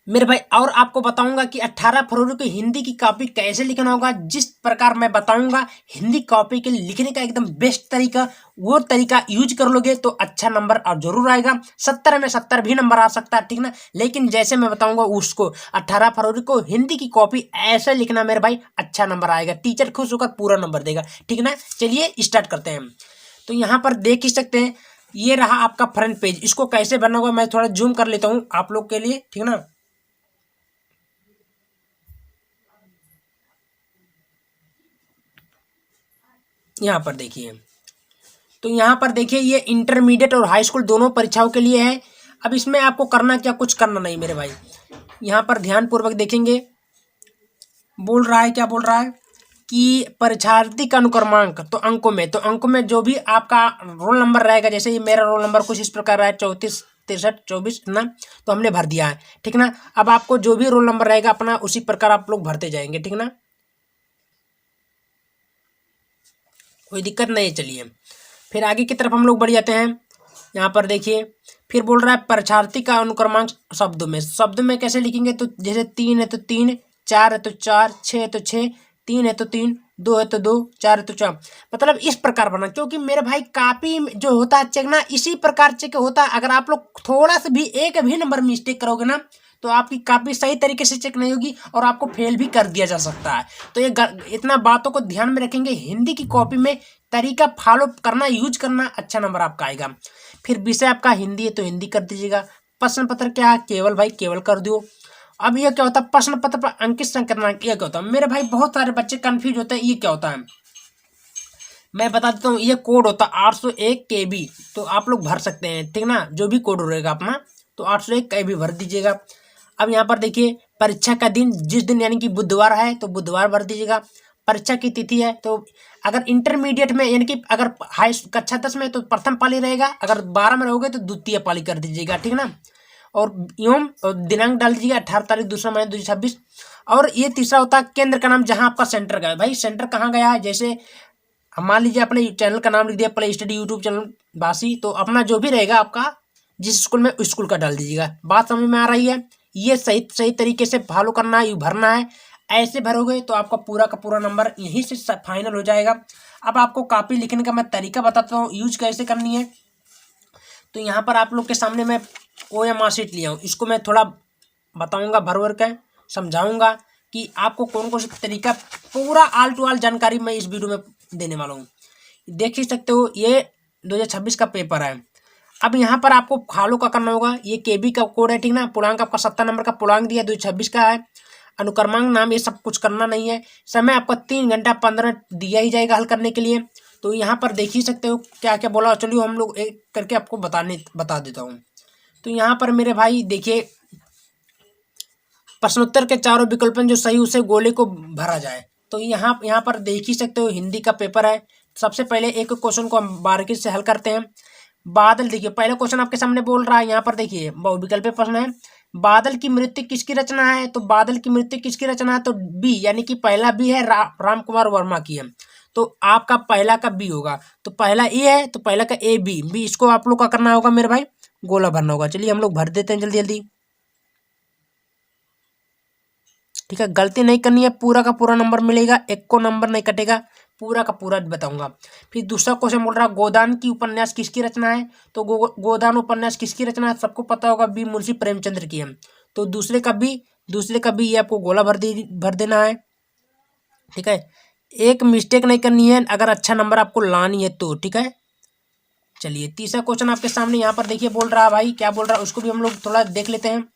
मेरे भाई और आपको बताऊंगा कि 18 फरवरी को हिंदी की कॉपी कैसे लिखना होगा। जिस प्रकार मैं बताऊंगा हिंदी कॉपी के लिखने का एकदम बेस्ट तरीका, वो तरीका यूज कर लोगे तो अच्छा नंबर और जरूर आएगा। 70 में 70 भी नंबर आ सकता है, ठीक ना। लेकिन जैसे मैं बताऊंगा उसको 18 फरवरी को हिंदी की कॉपी ऐसे लिखना मेरे भाई, अच्छा नंबर आएगा, टीचर खुश होकर पूरा नंबर देगा, ठीक ना। चलिए स्टार्ट करते हैं। तो यहाँ पर देख ही सकते हैं, ये रहा आपका फ्रंट पेज। इसको कैसे बनना होगा मैं थोड़ा जूम कर लेता हूँ आप लोग के लिए, ठीक ना। यहाँ पर देखिए, तो यहाँ पर देखिए ये इंटरमीडिएट और हाई स्कूल दोनों परीक्षाओं के लिए है। अब इसमें आपको करना क्या, कुछ करना नहीं मेरे भाई। यहाँ पर ध्यानपूर्वक देखेंगे, बोल रहा है क्या बोल रहा है कि परीक्षार्थी का अनुक्रमांक, तो अंकों में जो भी आपका रोल नंबर रहेगा, जैसे ये मेरा रोल नंबर कुछ इस प्रकार है 34 63 24 ना, तो हमने भर दिया है, ठीक ना। अब आपको जो भी रोल नंबर रहेगा अपना उसी प्रकार आप लोग भरते जाएंगे, ठीक ना, कोई दिक्कत नहीं है। चलिए फिर आगे की तरफ हम लोग बढ़ जाते हैं। यहाँ पर देखिए फिर बोल रहा है परीक्षार्थी का अनुक्रमांक शब्द में कैसे लिखेंगे, तो जैसे 3 है तो 3, 4 है तो 4, 6 है तो 6, 3 है तो 3, 2 है तो 2, 4 है तो 4, मतलब इस प्रकार बना। क्योंकि मेरे भाई कॉपी जो होता है चेक ना, इसी प्रकार चेक होता है। अगर आप लोग थोड़ा सा भी एक भी नंबर मिस्टेक करोगे ना, तो आपकी कॉपी सही तरीके से चेक नहीं होगी और आपको फेल भी कर दिया जा सकता है। तो ये इतना बातों को ध्यान में रखेंगे, हिंदी की कॉपी में तरीका फॉलो करना, यूज करना, अच्छा नंबर आपका आएगा। फिर विषय आपका हिंदी है तो हिंदी कर दीजिएगा। प्रश्न पत्र क्या है, केवल भाई केवल कर दो। अब ये क्या होता है, प्रश्न पत्र पर अंकित संक्रमण, ये क्या होता है मेरे भाई, बहुत सारे बच्चे कंफ्यूज होते हैं, ये क्या होता है मैं बता देता हूँ। ये कोड होता है 801 KB, तो आप लोग भर सकते हैं, ठीक ना। जो भी कोड रहेगा अपना, तो 801 KB भर दीजिएगा। अब यहाँ पर देखिए परीक्षा का दिन, जिस दिन यानी कि बुधवार है तो बुधवार भर दीजिएगा। परीक्षा की तिथि है तो अगर इंटरमीडिएट में यानी कि अगर हाई कक्षा 10 में तो प्रथम पाली रहेगा, अगर 12 में रहोगे तो द्वितीय पाली कर दीजिएगा, ठीक ना। और एवं दिनांक डाल दीजिएगा 18 तारीख दूसरा महीना 2026। और ये तीसरा होता है केंद्र का नाम, जहां आपका सेंटर गया भाई, सेंटर कहाँ गया है। जैसे हम मान लीजिए अपने चैनल का नाम लिख दिया प्ले स्टडी यूट्यूब चैनल बासी, तो अपना जो भी रहेगा आपका जिस स्कूल में, उस स्कूल का डाल दीजिएगा। बात समझ में आ रही है। ये सही सही तरीके से फॉलो करना है, भरना है। ऐसे भरोगे तो आपका पूरा का पूरा नंबर यहीं से फाइनल हो जाएगा। अब आपको कॉपी लिखने का मैं तरीका बताता हूँ, यूज कैसे करनी है। तो यहाँ पर आप लोग के सामने मैं OMR शीट लिया हूँ, इसको मैं थोड़ा बताऊंगा, भर भर के समझाऊंगा कि आपको कौन कौन सा तरीका, पूरा आल टू आल जानकारी मैं इस वीडियो में देने वाला हूँ। देख ही सकते हो ये 2026 का पेपर है। अब यहाँ पर आपको फॉलो का करना होगा, ये KB का कोड है, ठीक ना। पूर्णांक आपका 70 नंबर का पूर्णांक दिया 2026 का है। अनुक्रमांक नाम ये सब कुछ करना नहीं है। समय आपका 3 घंटा 15 दिया ही जाएगा हल करने के लिए। तो यहाँ पर देख ही सकते हो क्या क्या बोला। चलिए हम लोग एक करके आपको बता देता हूँ। तो यहाँ पर मेरे भाई देखिए, प्रश्नोत्तर के चारों विकल्प जो सही उसे गोले को भरा जाए। तो यहाँ पर देख ही सकते हो हिंदी का पेपर है। सबसे पहले एक क्वेश्चन को हम बारीकी से हल करते हैं। बादल, देखिए पहला क्वेश्चन आपके सामने बहु रहा है, यहाँ पर देखिए बहुविकल्प प्रश्न है। बादल की मृत्यु किसकी रचना है, तो बादल की मृत्यु किसकी रचना है, तो बी, यानी कि पहला बी है, राम कुमार वर्मा की है। तो आपका पहला का बी होगा। तो पहला ए है तो पहला का बी, इसको आप लोग का करना होगा मेरे भाई, गोला भरना होगा। चलिए हम लोग भर देते हैं जल्दी जल्दी, ठीक है। गलती नहीं करनी है, पूरा का पूरा नंबर मिलेगा, एक को नंबर नहीं कटेगा, पूरा का पूरा बताऊंगा। फिर दूसरा क्वेश्चन बोल रहा है गोदान की उपन्यास किसकी रचना है, तो गोदान उपन्यास किसकी रचना है, सबको पता होगा बी, मुंशी प्रेमचंद्र की है। तो दूसरे का बी ये आपको गोला भर देना है, ठीक है। एक मिस्टेक नहीं करनी है अगर अच्छा नंबर आपको लानी है तो, ठीक है। चलिए तीसरा क्वेश्चन आपके सामने यहाँ पर देखिए बोल रहा है भाई, क्या बोल रहा है उसको भी हम लोग थोड़ा देख लेते हैं।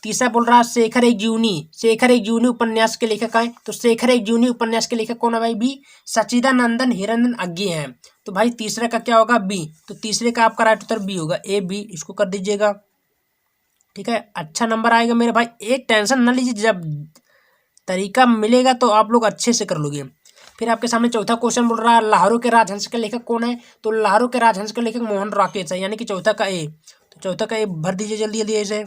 तीसरा बोल रहा है शेखर एक जूनी उपन्यास के लेखक है। तो शेखर एक जूनी उपन्यास के लेखक कौन है भाई, बी, सच्चिदानंदन हिरंदन अज्ञे हैं। तो भाई तीसरे का क्या होगा, बी। तो तीसरे का आपका राइट उत्तर बी होगा, AB, इसको कर दीजिएगा, ठीक है। अच्छा नंबर आएगा मेरे भाई, एक टेंशन न लीजिए, जब तरीका मिलेगा तो आप लोग अच्छे से कर लोगे। फिर आपके सामने चौथा क्वेश्चन बोल रहा है लाहौरों के राजहंस के लेखक कौन है, तो लाहौरों के राजहंस के लेखक मोहन राकेश है, यानी कि चौथा का ए। तो चौथा का ए भर दीजिए जल्दी जल्दी ऐसे,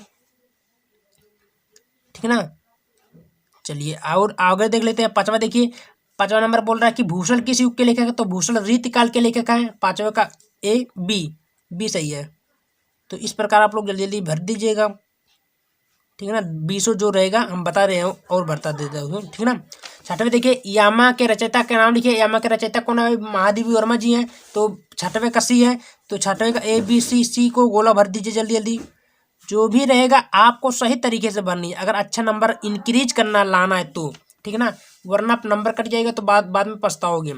ठीक है ना। चलिए और आगे देख लेते हैं। पांचवा देखिए, पांचवा नंबर बोल रहा है कि भूषण किस युग के लेखक है, तो भूषण रीतिकाल के लेखक है। पांचवा का बी सही है। तो इस प्रकार आप लोग जल्दी जल्दी भर दीजिएगा, ठीक है ना। 20 जो रहेगा हम बता रहे हैं और बता देते हैं, ठीक है ना। छठवें देखिए, यामा के रचयिता का नाम लिखिए। यामा के रचयिता कौन है? महादेवी वर्मा जी हैं। तो छठवें का सी है, तो छठवें का A B C को गोला भर दीजिए जल्दी जल्दी। जो भी रहेगा आपको सही तरीके से भरनी है, अगर अच्छा नंबर इंक्रीज करना लाना है तो, ठीक है ना, वरना नंबर कट जाएगा तो बाद में पछताओगे।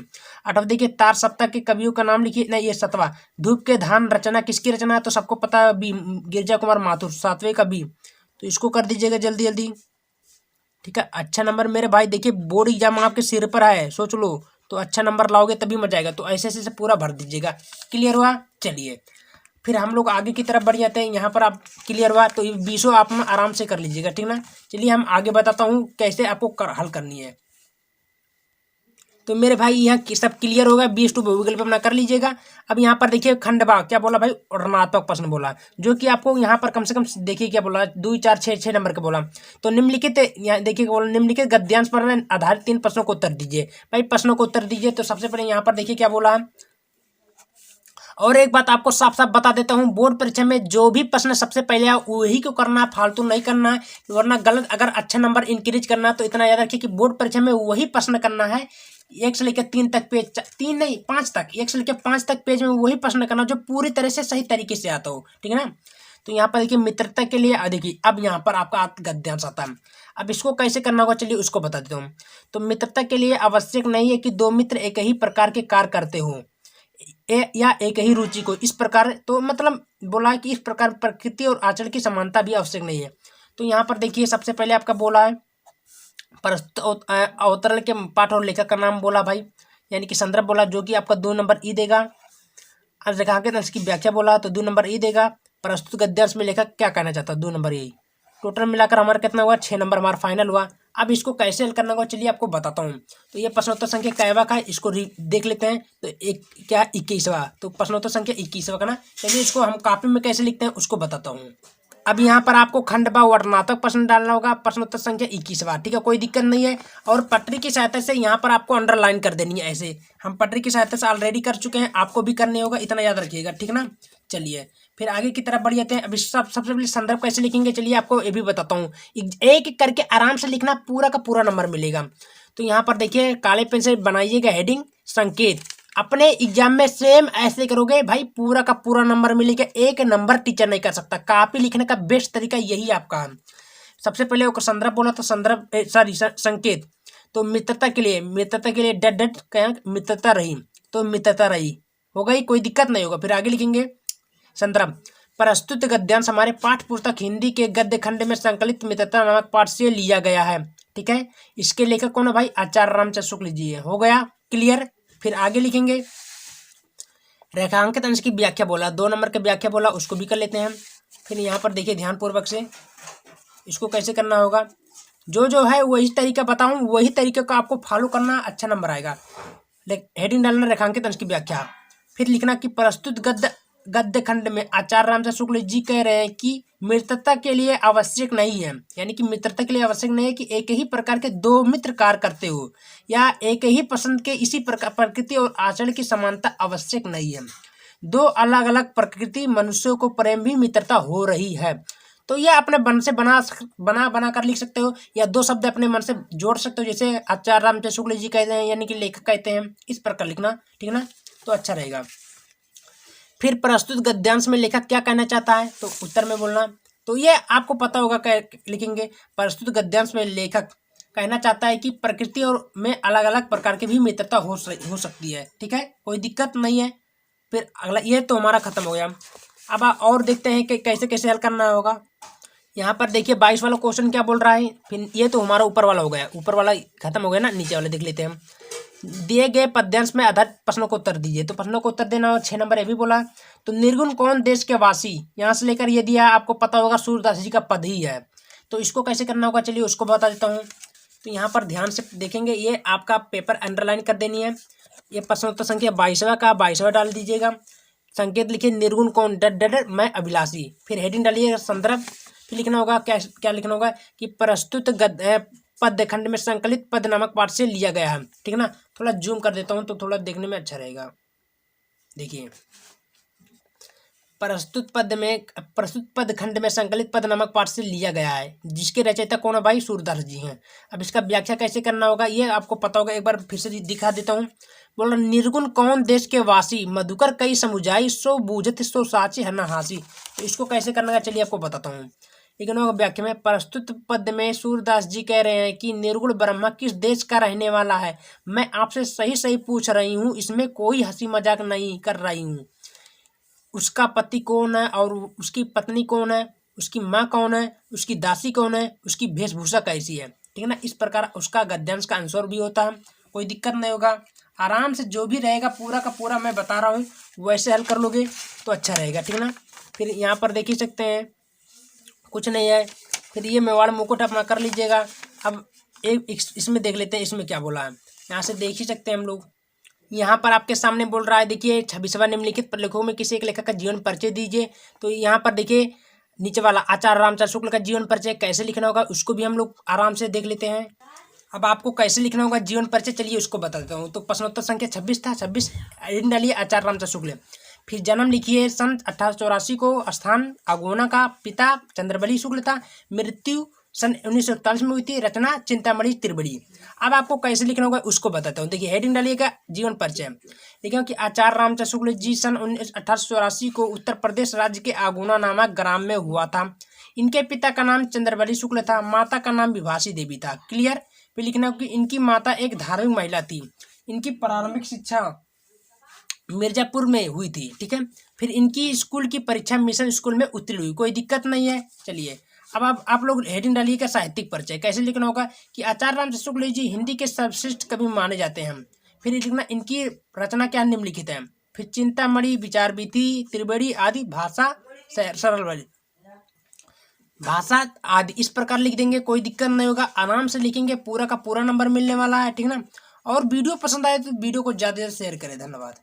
आठवां देखिए, तार सप्ताह के कवियों का नाम लिखिए। नहीं, ये सतवा। धूप के धान रचना किसकी रचना है? तो सबको पता है, बी, गिरजा कुमार माथुर, सातवें का बी। तो इसको कर दीजिएगा जल्दी जल्दी, ठीक है। अच्छा नंबर मेरे भाई देखिए, बोर्ड एग्जाम आपके सिर पर है, सोच लो, तो अच्छा नंबर लाओगे तभी मजा आएगा। तो ऐसे ऐसे पूरा भर दीजिएगा। क्लियर हुआ? चलिए फिर हम लोग आगे की तरफ बढ़ जाते हैं। यहाँ पर आप क्लियर हुआ तो ये 20 आप ना आराम से कर लीजिएगा, ठीक ना। चलिए हम आगे बताता हूँ कैसे आपको हल करनी है। तो मेरे भाई यहाँ सब क्लियर होगा, 20 गूगल पे अपना कर लीजिएगा। अब यहाँ पर देखिए खंडवा क्या बोला भाई, ऋणात्मक प्रश्न बोला, जो कि आपको यहाँ पर कम से कम देखिए क्या बोला, 2 4 6 6 नंबर का बोला। तो निम्नलिखित यहाँ देखिए बोला, निम्नलिखित गद्यांश पर आधारित 3 प्रश्नों को उत्तर दीजिए। भाई प्रश्नों को उत्तर दीजिए, तो सबसे पहले यहाँ पर देखिए क्या बोला। और एक बात आपको साफ साफ बता देता हूँ, बोर्ड परीक्षा में जो भी प्रश्न सबसे पहले आए वही को करना है, फालतू नहीं करना है, वरना गलत। अगर अच्छा नंबर इंक्रीज करना है तो इतना याद रखिए कि बोर्ड परीक्षा में वही प्रश्न करना है। 1 से लेकर 3 तक पेज, 3 नहीं 5 तक, 1 से लेकर 5 तक पेज में वही प्रश्न करना जो पूरी तरह से सही तरीके से आता हो, ठीक है ना। तो यहाँ पर देखिए मित्रता के लिए देखिए, अब यहाँ पर आपका गद्यांश आता है। अब इसको कैसे करना होगा चलिए उसको बता देता हूँ। तो मित्रता के लिए आवश्यक नहीं है कि 2 मित्र एक ही प्रकार के कार्य करते हो या एक ही रुचि को, इस प्रकार। तो मतलब बोला है कि इस प्रकार प्रकृति और आचरण की समानता भी आवश्यक नहीं है। तो यहाँ पर देखिए सबसे पहले आपका बोला है प्रस्तुत अवतरण के पाठ और लेखक का नाम बोला भाई, यानी कि संदर्भ बोला, जो कि आपका 2 नंबर ई देगा। रेखांकित अंश की व्याख्या बोला तो 2 नंबर ई देगा। प्रस्तुत गद्यांश में लेखक क्या कहना चाहता है, 2 नंबर ई। टोटल मिलाकर हमारा कितना हुआ, 6 नंबर हमारा फाइनल हुआ। अब इसको कैसे हल करना होगा चलिए आपको बताता हूँ। तो ये प्रश्नोत्तर संख्या कैवा का है, इसको देख लेते हैं। तो एक क्या 21वां, तो प्रश्नोत्तर संख्या 21वां का ना। चलिए इसको हम कॉपी में कैसे लिखते हैं उसको बताता हूँ। अब यहाँ पर आपको खंड व वर्णनात्मक प्रश्न डालना होगा, प्रश्नोत्तर संख्या 21वां, ठीक है, कोई दिक्कत नहीं है। और पटरी की सहायता से यहाँ पर आपको अंडरलाइन कर देनी है। ऐसे हम पटरी की सहायता से ऑलरेडी कर चुके हैं, आपको भी करने होगा, इतना याद रखिएगा, ठीक ना। चलिए फिर आगे की तरफ बढ़ जाते हैं। अभी सबसे पहले संदर्भ कैसे लिखेंगे चलिए आपको ये भी बताता हूँ। एक एक करके आराम से लिखना, पूरा का पूरा नंबर मिलेगा। तो यहाँ पर देखिए काले पेन से बनाइएगा हेडिंग संकेत। अपने एग्जाम में सेम ऐसे करोगे भाई, पूरा का पूरा नंबर मिलेगा। एक नंबर टीचर नहीं कर सकता। कॉपी लिखने का बेस्ट तरीका यही आपका है। सबसे पहले वो संदर्भ बोला, तो संदर्भ सॉरी संकेत। तो मित्रता के लिए डट डट क्या, मित्रता रही, तो मित्रता रही हो गई, कोई दिक्कत नहीं होगा। फिर आगे लिखेंगे संदर्भ। प्रस्तुत गद्यांश हमारे पाठ पुस्तक हिंदी के गद्य खंड में संकलित मित्रता नामक पाठ से लिया गया है, ठीक है। इसके लेखक कौन है भाई, आचार्य रामचंद्र शुक्ल जी है। हो गया क्लियर। फिर आगे लिखेंगे रेखांकित अंश की व्याख्या बोला, 2 नंबर की व्याख्या बोला, उसको भी कर लेते हैं। फिर यहाँ पर देखिए ध्यानपूर्वक से इसको कैसे करना होगा, जो है वही तरीका बताऊं, वही तरीके का आपको फॉलो करना, अच्छा नंबर आएगा। हेडिंग डालना रेखांकित अंश की व्याख्या। फिर लिखना कि प्रस्तुत गद्य खंड में आचार्य रामचंद्र शुक्ल जी कह रहे हैं कि मित्रता के लिए आवश्यक नहीं है, यानी कि मित्रता के लिए आवश्यक नहीं है कि एक ही प्रकार के 2 मित्र कार्य करते हो या एक ही पसंद के इसी प्रकार प्रकृति और आचरण की समानता आवश्यक नहीं है। 2 अलग अलग प्रकृति मनुष्यों को प्रेम भी मित्रता हो रही है। तो ये अपने मन से बना कर लिख सकते हो, या 2 शब्द अपने मन से जोड़ सकते हो, जैसे आचार्य रामचंद्र शुक्ल जी कहते हैं, यानी कि लेखक कहते हैं, इस प्रकार लिखना, ठीक है ना, तो अच्छा रहेगा। फिर प्रस्तुत गद्यांश में लेखक क्या कहना चाहता है, तो उत्तर में बोलना। तो ये आपको पता होगा, लिखेंगे प्रस्तुत गद्यांश में लेखक कहना चाहता है कि प्रकृति और में अलग अलग प्रकार की भी मित्रता हो सकती है, ठीक है, कोई दिक्कत नहीं है। फिर अगला, ये तो हमारा खत्म हो गया। अब और देखते हैं कि कैसे कैसे हल करना होगा। यहाँ पर देखिए 22 वाला क्वेश्चन क्या बोल रहा है। फिर ये तो हमारा ऊपर वाला हो गया, ऊपर वाला खत्म हो गया ना, नीचे वाले देख लेते हैं हम। दिए गए पद्यांश में आधारित प्रश्नों को उत्तर दीजिए, तो प्रश्नों को उत्तर देना हो, 6 नंबर ये भी बोला। तो निर्गुण कौन देश के वासी, यहाँ से लेकर ये दिया आपको पता होगा, सूरदास जी का पद ही है। तो इसको कैसे करना होगा चलिए उसको बता देता हूँ। तो यहाँ पर ध्यान से देखेंगे, ये आपका पेपर अंडरलाइन कर देनी है। ये प्रश्नोत्तर संख्या 22वां का 22वां डाल दीजिएगा। संकेत लिखिए निर्गुण कौन, डट मैं अभिलाषी। फिर हेडिंग डालिए संदर्भ। फिर लिखना होगा क्या लिखना होगा कि प्रस्तुत पद्य खंड में संकलित पद नामक पाठ से लिया गया है, ठीक है ना। थोड़ा जूम कर देता हूँ तो थोड़ा देखने में अच्छा रहेगा। देखिए प्रस्तुत पद खंड में संकलित पद नामक पाठ से लिया गया है, जिसके रचयिता कौन है भाई? सूरदास जी हैं। अब इसका व्याख्या कैसे करना होगा ये आपको पता होगा, एक बार फिर से दिखा देता हूँ। बोल रहा निर्गुण कौन देश के वासी, मधुकर कई समुझाई, सो बूझत सो साची हना हासी। तो इसको कैसे करना है चलिए आपको बताता हूँ। व्याख्या में प्रस्तुत पद में सूरदास जी कह रहे हैं कि निर्गुण ब्रह्मा किस देश का रहने वाला है, मैं आपसे सही सही पूछ रही हूँ, इसमें कोई हंसी मजाक नहीं कर रही हूँ। उसका पति कौन है और उसकी पत्नी कौन है, उसकी माँ कौन है, उसकी दासी कौन है, उसकी वेशभूषा कैसी है, ठीक है ना। इस प्रकार उसका गद्यांश का आंसर भी होता है, कोई दिक्कत नहीं होगा। आराम से जो भी रहेगा पूरा का पूरा मैं बता रहा हूँ वैसे हल कर लोगे तो अच्छा रहेगा, ठीक है ना। फिर यहाँ पर देख ही सकते हैं कुछ नहीं है। फिर ये मेवाड़ मुकुट अपना कर लीजिएगा। अब एक इसमें देख लेते हैं इसमें क्या बोला है, यहाँ से देख ही सकते हैं हम लोग। यहाँ पर आपके सामने बोल रहा है, देखिए 26वां निम्नलिखित लेखकों में किसी एक लेखक का जीवन परिचय दीजिए। तो यहाँ पर देखिए नीचे वाला आचार्य रामचंद्र शुक्ल का जीवन परिचय कैसे लिखना होगा उसको भी हम लोग आराम से देख लेते हैं। अब आपको कैसे लिखना होगा जीवन परिचय चलिए उसको बता देता हूँ। तो प्रश्नोत्तर संख्या 26 था, 26 डालिए आचार्य रामचंद्र शुक्ल। फिर जन्म लिखिए सन 1884 को, स्थान अगोना का, पिता चंद्रबली शुक्ल था, मृत्यु सन 1941 में हुई थी, रचना चिंतामणि त्रिवेणी। अब आपको कैसे लिखना होगा उसको बताता हूँ। देखिए हेडिंग डालिएगा जीवन परिचय, देखिए कि आचार्य रामचंद्र शुक्ल जी सन 1884 को उत्तर प्रदेश राज्य के आगुना नामक ग्राम में हुआ था। इनके पिता का नाम चंद्रबली शुक्ल था, माता का नाम विभासी देवी था। क्लियर। फिर लिखना कि इनकी माता एक धार्मिक महिला थी। इनकी प्रारंभिक शिक्षा मिर्जापुर में हुई थी, ठीक है। फिर इनकी स्कूल की परीक्षा मिशन स्कूल में उत्तीर्ण हुई, कोई दिक्कत नहीं है। चलिए अब आप लोग हेडिंग डालिएगा साहित्यिक परिचय। कैसे लिखना होगा कि आचार्य रामचंद्र शुक्ल जी हिंदी के सर्वश्रेष्ठ कवि माने जाते हैं। फिर लिखना इनकी रचना क्या निम्नलिखित है। फिर चिंतामणि, विचार विधि, त्रिवेणी आदि, भाषा सरल वाली भाषा आदि, इस प्रकार लिख देंगे, कोई दिक्कत नहीं होगा। आराम से लिखेंगे, पूरा का पूरा नंबर मिलने वाला है, ठीक है ना। और वीडियो पसंद आए तो वीडियो को ज़्यादा से ज़्यादा शेयर करें। धन्यवाद।